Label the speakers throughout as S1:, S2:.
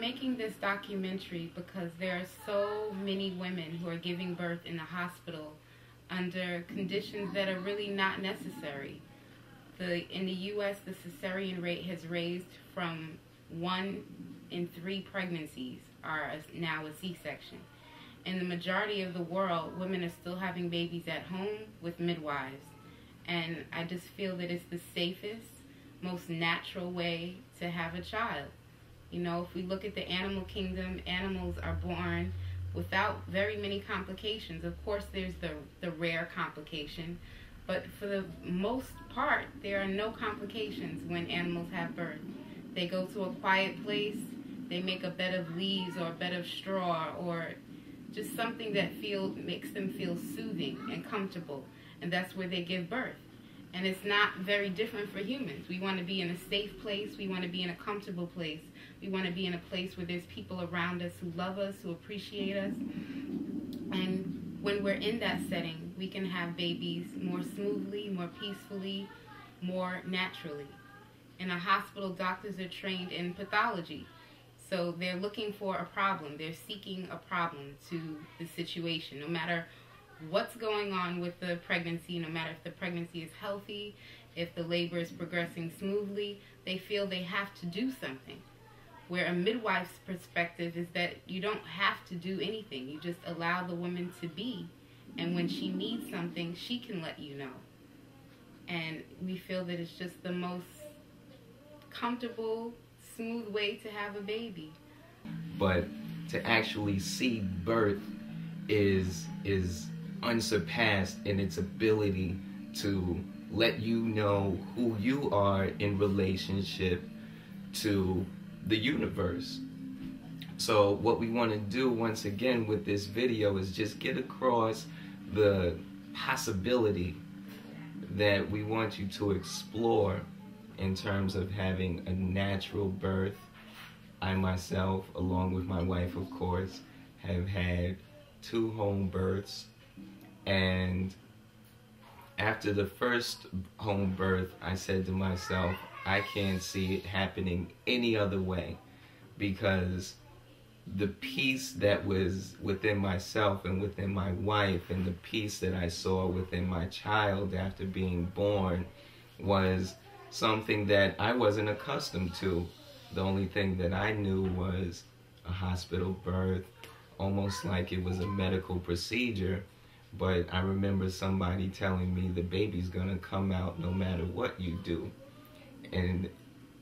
S1: making this documentary because there are so many women who are giving birth in the hospital under conditions that are really not necessary. In the U.S., the cesarean rate has raised from 1 in 3 pregnancies are now a C-section. In the majority of the world, women are still having babies at home with midwives. And I just feel that it's the safest, most natural way to have a child. You know, if we look at the animal kingdom, animals are born without very many complications. Of course, there's the rare complication, but for the most part, there are no complications when animals have birth. They go to a quiet place, they make a bed of leaves or a bed of straw or just something that makes them feel soothing and comfortable, and that's where they give birth. And it's not very different for humans. We want to be in a safe place, we want to be in a comfortable place, we want to be in a place where there's people around us who love us, who appreciate us. And when we're in that setting, we can have babies more smoothly, more peacefully, more naturally. In a hospital, doctors are trained in pathology. So they're looking for a problem. They're seeking a problem to the situation. No matter what's going on with the pregnancy, no matter if the pregnancy is healthy, if the labor is progressing smoothly, they feel they have to do something. Where a midwife's perspective is that you don't have to do anything. You just allow the woman to be. And when she needs something, she can let you know. And we feel that it's just the most comfortable, smooth way to have a baby.
S2: But to actually see birth is unsurpassed in its ability to let you know who you are in relationship to the universe. So what we want to do once again with this video is just get across the possibility that we want you to explore in terms of having a natural birth. I myself, along with my wife of course, have had 2 home births, and after the first home birth I said to myself, I can't see it happening any other way, because the peace that was within myself and within my wife and the peace that I saw within my child after being born was something that I wasn't accustomed to. The only thing that I knew was a hospital birth, almost like it was a medical procedure. But I remember somebody telling me the baby's gonna come out no matter what you do. And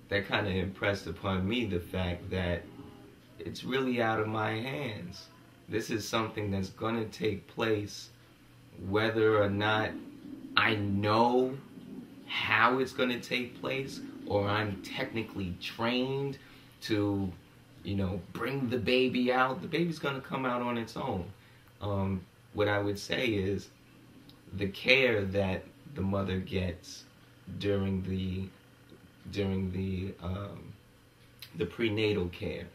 S2: that kind of impressed upon me the fact that it's really out of my hands. This is something that's gonna take place whether or not I know how it's going to take place, or I'm technically trained to, you know, bring the baby out. The baby's going to come out on its own. What I would say is the care that the mother gets during the prenatal care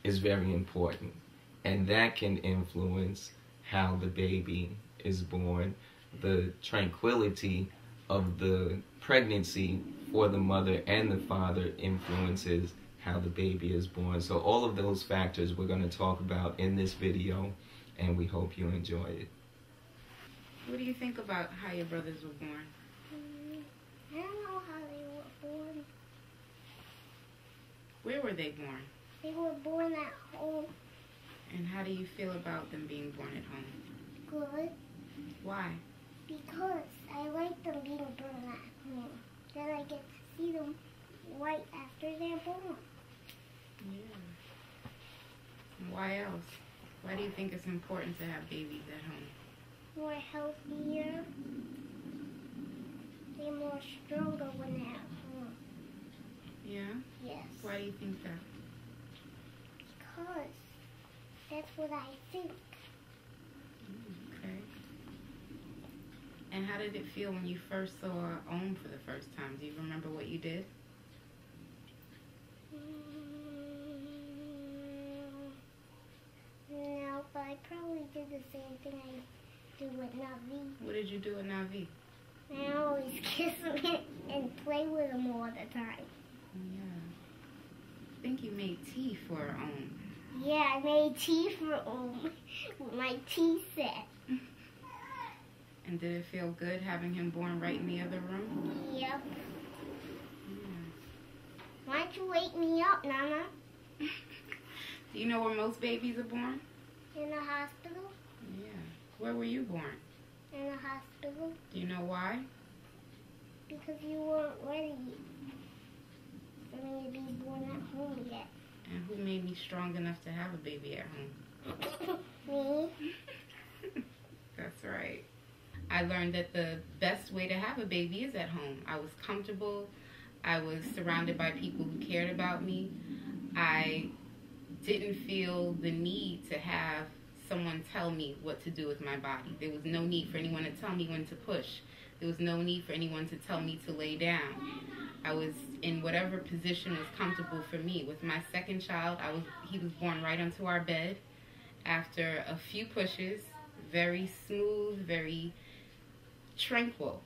S2: is very important, and that can influence how the baby is born. The tranquility of the pregnancy for the mother and the father influences how the baby is born. So all of those factors we're going to talk about in this video, and we hope you enjoy it.
S1: What do you think about how your brothers were born?
S3: I don't know how they were born.
S1: Where were they born?
S3: They were born at home.
S1: And how do you feel about them being born at home?
S3: Good.
S1: Why?
S3: Because I like them being born at home. Then I get to see them right after they're born.
S1: Yeah. And why else? Why do you think it's important to have babies at home?
S3: More healthier. They're more stronger when they're at home.
S1: Yeah?
S3: Yes.
S1: Why do you think that?
S3: Because that's what I think.
S1: Okay. And how did it feel when you first saw Om for the first time? Do you remember what you did?
S3: No, but I probably did the same thing I do with Navi.
S1: What did you do with Navi?
S3: I always kiss him and play with him all the time.
S1: Yeah. think you made tea for
S3: Yeah, I made tea for with my tea set.
S1: And did it feel good having him born right in the other room?
S3: Yep.
S1: Yeah.
S3: Why don't you wake me up, Nana?
S1: Do you know where most babies are born?
S3: In the hospital?
S1: Yeah. Where were you born?
S3: In the hospital?
S1: Do you know why?
S3: Because you weren't ready for me to be born at home yet.
S1: And who made me strong enough to have a baby at home?
S3: Me?
S1: That's right. I learned that the best way to have a baby is at home. I was comfortable. I was surrounded by people who cared about me. I didn't feel the need to have someone tell me what to do with my body. There was no need for anyone to tell me when to push. There was no need for anyone to tell me to lay down. I was in whatever position was comfortable for me. With my second child, he was born right onto our bed after a few pushes, very smooth, very tranquil.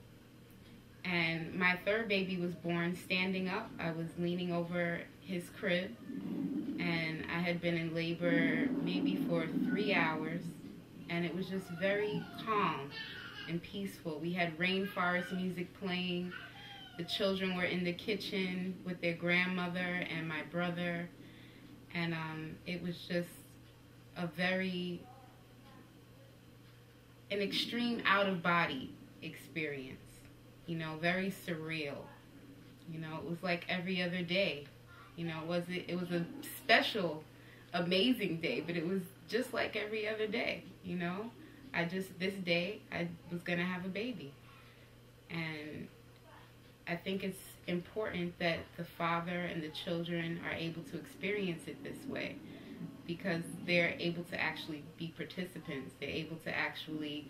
S1: And my third baby was born standing up. I was leaning over his crib, and I had been in labor maybe for 3 hours, and it was just very calm and peaceful. We had rainforest music playing. The children were in the kitchen with their grandmother and my brother, and it was just an extreme out-of-body experience, very surreal. It was like every other day. It was a special, amazing day, but it was just like every other day. This day I was gonna have a baby, and I think it's important that the father and the children are able to experience it this way, because they're able to actually be participants. They're able to actually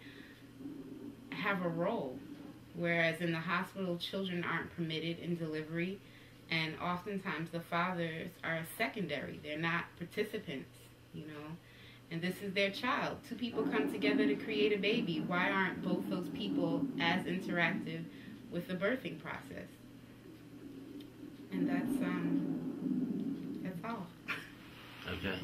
S1: have a role. Whereas in the hospital, children aren't permitted in delivery, and oftentimes the fathers are secondary. They're not participants, and this is their child. Two people come together to create a baby. Why aren't both those people as interactive with the birthing process? And that's all.
S4: Okay.